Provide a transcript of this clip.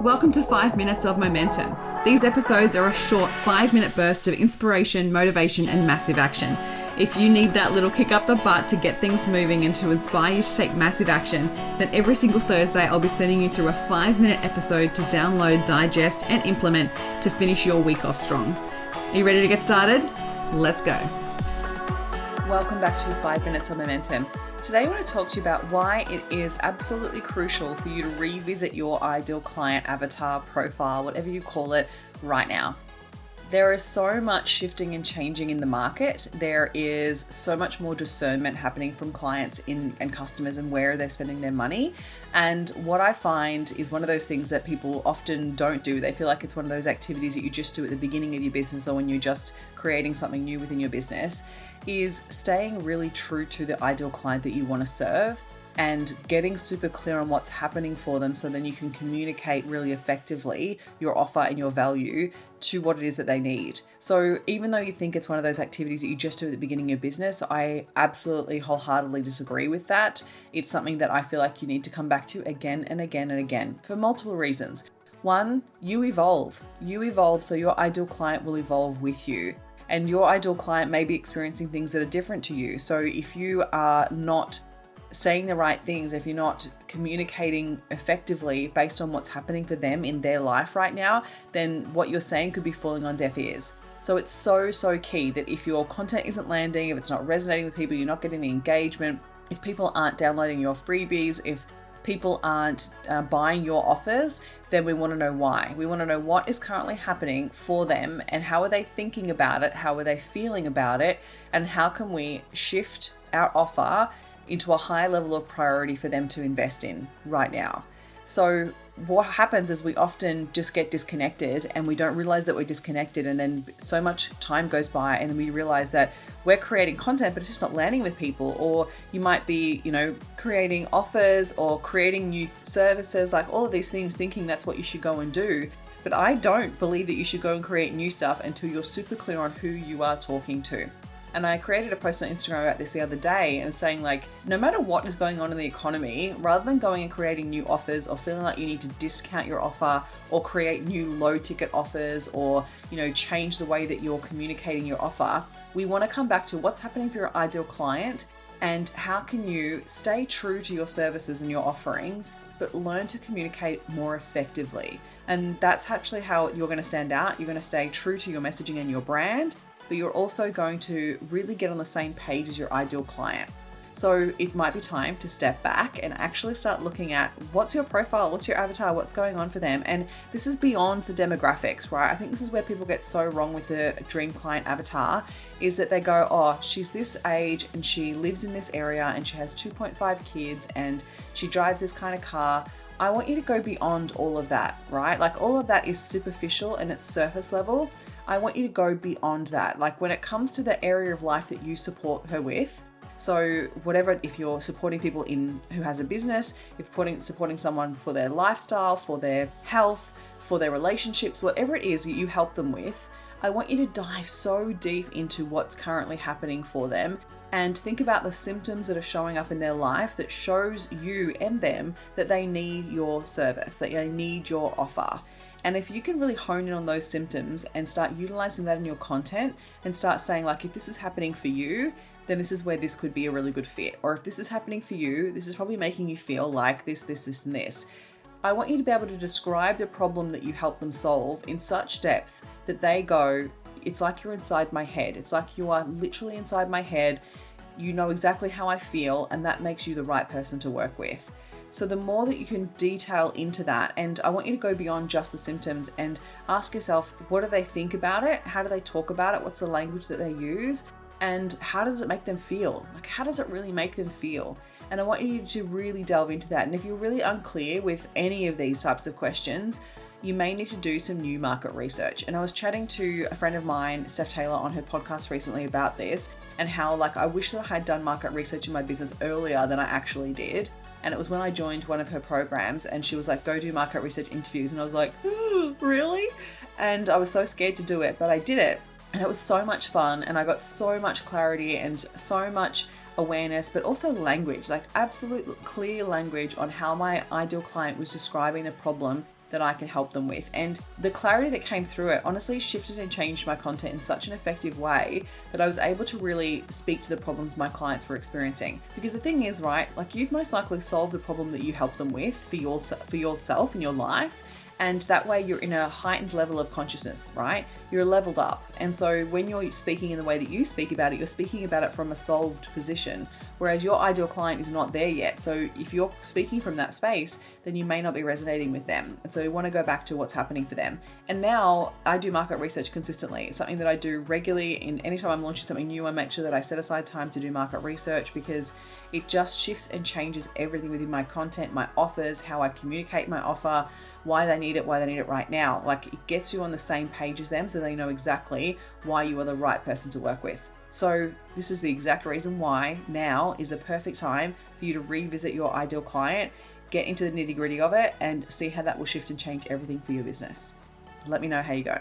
Welcome to 5 Minutes of Momentum. These episodes are a short 5-minute burst of inspiration, motivation, and massive action. If you need that little kick up the butt to get things moving and to inspire you to take massive action, then every single Thursday I'll be sending you through a 5-minute episode to download, digest, and implement to finish your week off strong. Are you ready to get started? Let's go. Welcome back to 5 Minutes of Momentum. Today I want to talk to you about why it is absolutely crucial for you to revisit your ideal client avatar, profile, whatever you call it, right now. There is so much shifting and changing in the market. There is so much more discernment happening from clients and customers and where they're spending their money. And what I find is one of those things that people often don't do. They feel like it's one of those activities that you just do at the beginning of your business or when you're just creating something new within your business, is staying really true to the ideal client that you want to serve and getting super clear on what's happening for them so then you can communicate really effectively your offer and your value to what it is that they need. So even though you think it's one of those activities that you just do at the beginning of your business, I absolutely wholeheartedly disagree with that. It's something that I feel like you need to come back to again and again and again for multiple reasons. One, you evolve. You evolve so your ideal client will evolve with you. And your ideal client may be experiencing things that are different to you. So if you are not saying the right things, if you're not communicating effectively based on what's happening for them in their life right now, then what you're saying could be falling on deaf ears. So it's so key that if your content isn't landing, if it's not resonating with people, you're not getting the engagement, if people aren't downloading your freebies, if people aren't buying your offers, then we want to know why. We want to know what is currently happening for them and how are they thinking about it, how are they feeling about it, and how can we shift our offer into a high level of priority for them to invest in right now. So what happens is we often just get disconnected and we don't realize that we're disconnected, and then so much time goes by and then we realize that we're creating content but it's just not landing with people. Or you might be, creating offers or creating new services, like all of these things, thinking that's what you should go and do. But I don't believe that you should go and create new stuff until you're super clear on who you are talking to. And I created a post on Instagram about this the other day and saying, no matter what is going on in the economy, rather than going and creating new offers or feeling like you need to discount your offer or create new low ticket offers or, change the way that you're communicating your offer, we want to come back to what's happening for your ideal client and how can you stay true to your services and your offerings, but learn to communicate more effectively. And that's actually how you're going to stand out. You're going to stay true to your messaging and your brand, but you're also going to really get on the same page as your ideal client. So it might be time to step back and actually start looking at what's your profile, what's your avatar, what's going on for them. And this is beyond the demographics, right? I think this is where people get so wrong with the dream client avatar, is that they go, oh, she's this age and she lives in this area and she has 2.5 kids and she drives this kind of car. I want you to go beyond all of that, right? Like all of that is superficial and it's surface level. I want you to go beyond that. Like when it comes to the area of life that you support her with, so whatever, if you're supporting people who has a business, if supporting someone for their lifestyle, for their health, for their relationships, whatever it is that you help them with, I want you to dive so deep into what's currently happening for them and think about the symptoms that are showing up in their life that shows you and them that they need your service, that they need your offer. And if you can really hone in on those symptoms and start utilizing that in your content and start saying, if this is happening for you, then this is where this could be a really good fit. Or if this is happening for you, this is probably making you feel like this, and this. I want you to be able to describe the problem that you help them solve in such depth that they go, it's like you're inside my head. It's like you are literally inside my head. You know exactly how I feel, and that makes you the right person to work with. So the more that you can detail into that, and I want you to go beyond just the symptoms and ask yourself, what do they think about it? How do they talk about it? What's the language that they use? And how does it make them feel? How does it really make them feel? And I want you to really delve into that. And if you're really unclear with any of these types of questions, you may need to do some new market research. And I was chatting to a friend of mine, Steph Taylor, on her podcast recently about this and how I wish that I had done market research in my business earlier than I actually did. And it was when I joined one of her programs and she was like, go do market research interviews. And I was like, really? And I was so scared to do it, but I did it. And it was so much fun and I got so much clarity and so much awareness, but also language, absolute clear language on how my ideal client was describing the problem that I can help them with. And the clarity that came through it honestly shifted and changed my content in such an effective way that I was able to really speak to the problems my clients were experiencing. Because the thing is, right, like you've most likely solved the problem that you helped them with for yourself in your life. And that way you're in a heightened level of consciousness, right? You're leveled up. And so when you're speaking in the way that you speak about it, you're speaking about it from a solved position, whereas your ideal client is not there yet. So if you're speaking from that space, then you may not be resonating with them. And so you want to go back to what's happening for them. And now I do market research consistently. It's something that I do regularly. And anytime I'm launching something new, I make sure that I set aside time to do market research, because it just shifts and changes everything within my content, my offers, how I communicate my offer, why they need it right now. Like, it gets you on the same page as them so they know exactly why you are the right person to work with. So this is the exact reason why now is the perfect time for you to revisit your ideal client, get into the nitty-gritty of it, and see how that will shift and change everything for your business. Let me know how you go.